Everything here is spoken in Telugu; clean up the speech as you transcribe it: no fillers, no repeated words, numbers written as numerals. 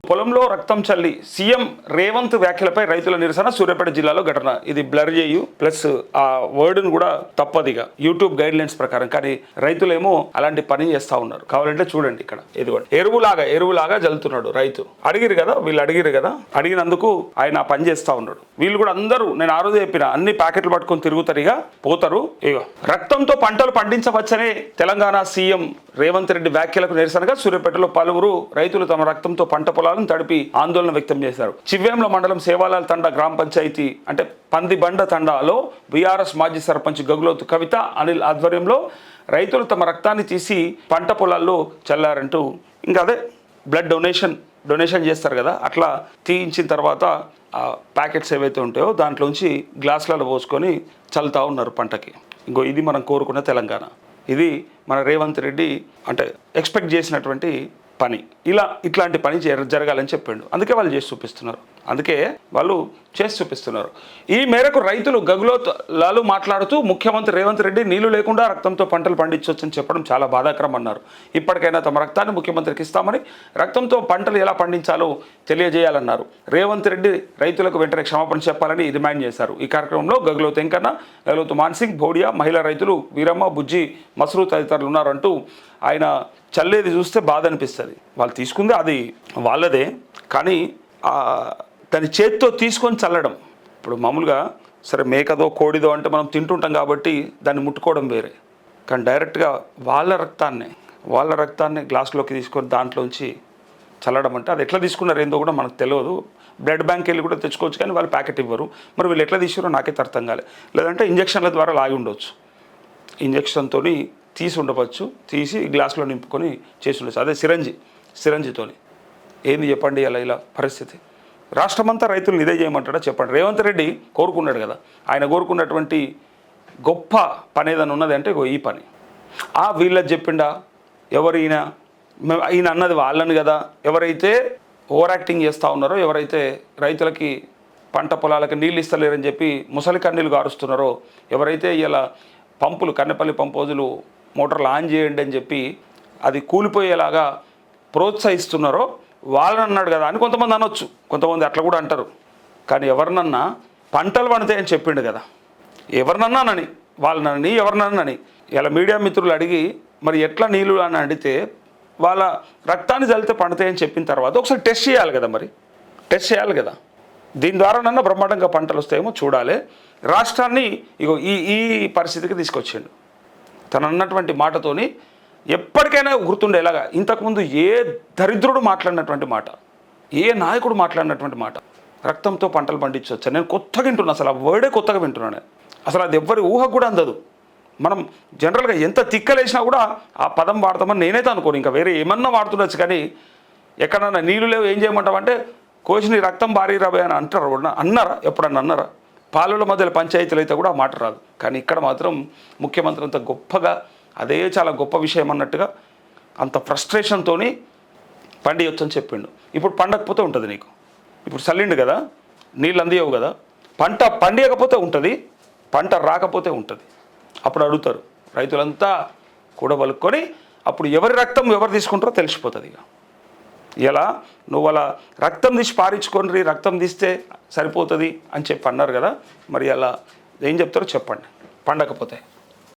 పొలంలో రక్తం చల్లి సీఎం రేవంత్ వ్యాఖ్యలపై రైతుల నిరసన సూర్యాపేట జిల్లాలో ఘటన. ఇది బ్లర్ చేయు ప్లస్ ఆ వర్డ్ను కూడా తప్పదిగా యూట్యూబ్ గైడ్ లైన్స్ ప్రకారం. కానీ రైతులేమో అలాంటి పని చేస్తూ ఉన్నారు. కావాలంటే చూడండి ఇక్కడ ఇదిగోండి ఎరువులాగా జల్లుతున్నాడు రైతు. అడిగిరు కదా అడిగినందుకు ఆయన పని చేస్తూ ఉన్నాడు. వీళ్ళు కూడా అందరూ నేను ఆ రోజు చెప్పిన అన్ని ప్యాకెట్లు పట్టుకొని తిరుగుతారు, ఇక పోతారు. ఇగో రక్తంతో పంటలు పండించవచ్చనే తెలంగాణ సీఎం రేవంత్ రెడ్డి వ్యాఖ్యలకు నిరసనగా సూర్యాపేటలో పలువురు రైతులు తమ రక్తంతో పంట పొలాలను తడిపి ఆందోళన వ్యక్తం చేశారు. చివ్వేంల మండలం సేవాలాల్ తండా గ్రామ పంచాయతీ అంటే పందిబండ తండాలో బీఆర్ఎస్ మాజీ సర్పంచ్ గగులోతు కవిత అనిల్ ఆధ్వర్యంలో రైతులు తమ రక్తాన్ని తీసి పంట పొలాల్లో చల్లారంటూ ఇంకా అదే బ్లడ్ డొనేషన్ చేస్తారు కదా, అట్లా తీయించిన తర్వాత ఆ ప్యాకెట్స్ ఏవైతే ఉంటాయో దాంట్లోంచి గ్లాసులలో పోసుకొని చల్లుతూ ఉన్నారు పంటకి. ఇంకో ఇది మనం కోరుకున్న తెలంగాణ. ఇది మన రేవంత్ రెడ్డి అంటే ఎక్స్పెక్ట్ చేసినటువంటి పని. ఇట్లాంటి పని జరగాలని చెప్పిండు. అందుకే వాళ్ళు చేసి చూపిస్తున్నారు. ఈ మేరకు రైతులు గగులోతు మాట్లాడుతూ ముఖ్యమంత్రి రేవంత్ రెడ్డి నీళ్లు లేకుండా రక్తంతో పంటలు పండించవచ్చని చెప్పడం చాలా బాధాకరం అన్నారు. ఇప్పటికైనా తమ రక్తాన్ని ముఖ్యమంత్రికి ఇస్తామని, రక్తంతో పంటలు ఎలా పండించాలో తెలియజేయాలన్నారు. రేవంత్ రెడ్డి రైతులకు వెంటనే క్షమాపణ చెప్పాలని డిమాండ్ చేశారు. ఈ కార్యక్రమంలో గగులోతు వెంకన్న, గగులోతు మాన్సింగ్, భోడియా, మహిళా రైతులు వీరమ్మ, బుజ్జి, మసరు తదితరులు ఉన్నారంటూ ఆయన చల్లేది చూస్తే బాధ అనిపిస్తుంది. వాళ్ళు తీసుకుంది అది వాళ్ళదే, కానీ దాని చేత్తో తీసుకొని చల్లడం. ఇప్పుడు మామూలుగా సరే మేకదో కోడిదో అంటే మనం తింటుంటాం కాబట్టి దాన్ని ముట్టుకోవడం వేరే, కానీ డైరెక్ట్గా వాళ్ళ రక్తాన్ని గ్లాసులోకి తీసుకొని దాంట్లోంచి చల్లడం అంటే అది ఎట్లా తీసుకున్నారు ఏందో కూడా మనకు తెలియదు. బ్లడ్ బ్యాంక్ వెళ్ళి కూడా తెచ్చుకోవచ్చు, కానీ వాళ్ళు ప్యాకెట్ ఇవ్వరు. మరి వీళ్ళు ఎట్లా తీసారో నాకైతే అర్థం కాలే. లేదంటే ఇంజక్షన్ల ద్వారా లాగి ఉండవచ్చు, ఇంజక్షన్తో తీసి ఉండవచ్చు, తీసి గ్లాసులో నింపుకొని చేసి ఉండొచ్చు. అదే సిరంజితోని ఏంది చెప్పండి ఇలా పరిస్థితి. రాష్ట్రమంతా రైతులను ఇదే చేయమంటాడా చెప్పండి. రేవంత్ రెడ్డి కోరుకున్నాడు కదా, ఆయన కోరుకున్నటువంటి గొప్ప పని ఏదైనా ఉన్నది అంటే ఈ పని. వీళ్ళది చెప్పిండా ఎవరు ఈయన అన్నది వాళ్ళని కదా. ఎవరైతే ఓవర్ యాక్టింగ్ చేస్తూ ఉన్నారో, ఎవరైతే రైతులకి పంట పొలాలకి నీళ్ళు ఇస్తలేరని చెప్పి ముసలి కన్నీళ్ళు గారుస్తున్నారో, ఎవరైతే ఇలా పంపులు కన్నెపల్లి పంపోజులు మోటార్లు ఆన్ చేయండి అని చెప్పి అది కూలిపోయేలాగా ప్రోత్సహిస్తున్నారో వాళ్ళని అన్నాడు కదా అని కొంతమంది అనొచ్చు, కొంతమంది అట్లా కూడా అంటారు. కానీ ఎవరినన్నా పంటలు పండుతాయని చెప్పిండు కదా, ఎవరినన్నానని వాళ్ళనని ఎవరినన్నాని ఇలా మీడియా మిత్రులు అడిగి మరి ఎట్లా నీళ్ళు అని అడిగితే వాళ్ళ రక్తాన్ని చల్లితే పండుతాయని చెప్పిన తర్వాత ఒకసారి టెస్ట్ చేయాలి కదా. దీని ద్వారానన్నా బ్రహ్మాండంగా పంటలు వస్తాయేమో చూడాలి. రాష్ట్రాన్ని ఇగో ఈ పరిస్థితికి తీసుకొచ్చిండు. తను అన్నటువంటి మాటతోని ఎప్పటికైనా గుర్తుండేలాగా. ఇంతకుముందు ఏ దరిద్రుడు మాట్లాడినటువంటి మాట, ఏ నాయకుడు మాట్లాడినటువంటి మాట, రక్తంతో పంటలు పండించవచ్చు. నేను కొత్తగా వింటున్నాను, అసలు ఆ వర్డే కొత్తగా వింటున్నాను. అసలు అది ఎవ్వరి ఊహకు కూడా అందదు. మనం జనరల్గా ఎంత తిక్కలేసినా కూడా ఆ పదం వాడతామని నేనైతే అనుకోను. ఇంకా వేరే ఏమన్నా వాడుతుండొచ్చు, కానీ ఎక్కడన్నా నీళ్ళు లేవు ఏం చేయమంటామంటే కోసిని రక్తం భారీ రాబోయే అని అన్నారా? ఎప్పుడన్నా అన్నారా? పాలల మధ్యలో పంచాయతీలు అయితే కూడా ఆ మాట రాదు. కానీ ఇక్కడ మాత్రం ముఖ్యమంత్రి అంత గొప్పగా అదే చాలా గొప్ప విషయం అన్నట్టుగా అంత ఫ్రస్ట్రేషన్తో పండియొచ్చు అని చెప్పిండు. ఇప్పుడు పండకపోతే ఉంటుంది నీకు, ఇప్పుడు చల్లిండు కదా, నీళ్ళు అందియవు కదా, పంట పండియకపోతే ఉంటుంది, పంట రాకపోతే ఉంటుంది. అప్పుడు అడుగుతారు రైతులంతా కూడబలుక్కొని, అప్పుడు ఎవరి రక్తం ఎవరు తీసుకుంటారో తెలిసిపోతుంది. ఇక ఇలా నువ్వు అలా రక్తం తీసి పారించుకొని రక్తం తీస్తే సరిపోతుంది అని చెప్పి అన్నారు కదా, మరి అలా ఏం చెప్తారో చెప్పండి పండకపోతే.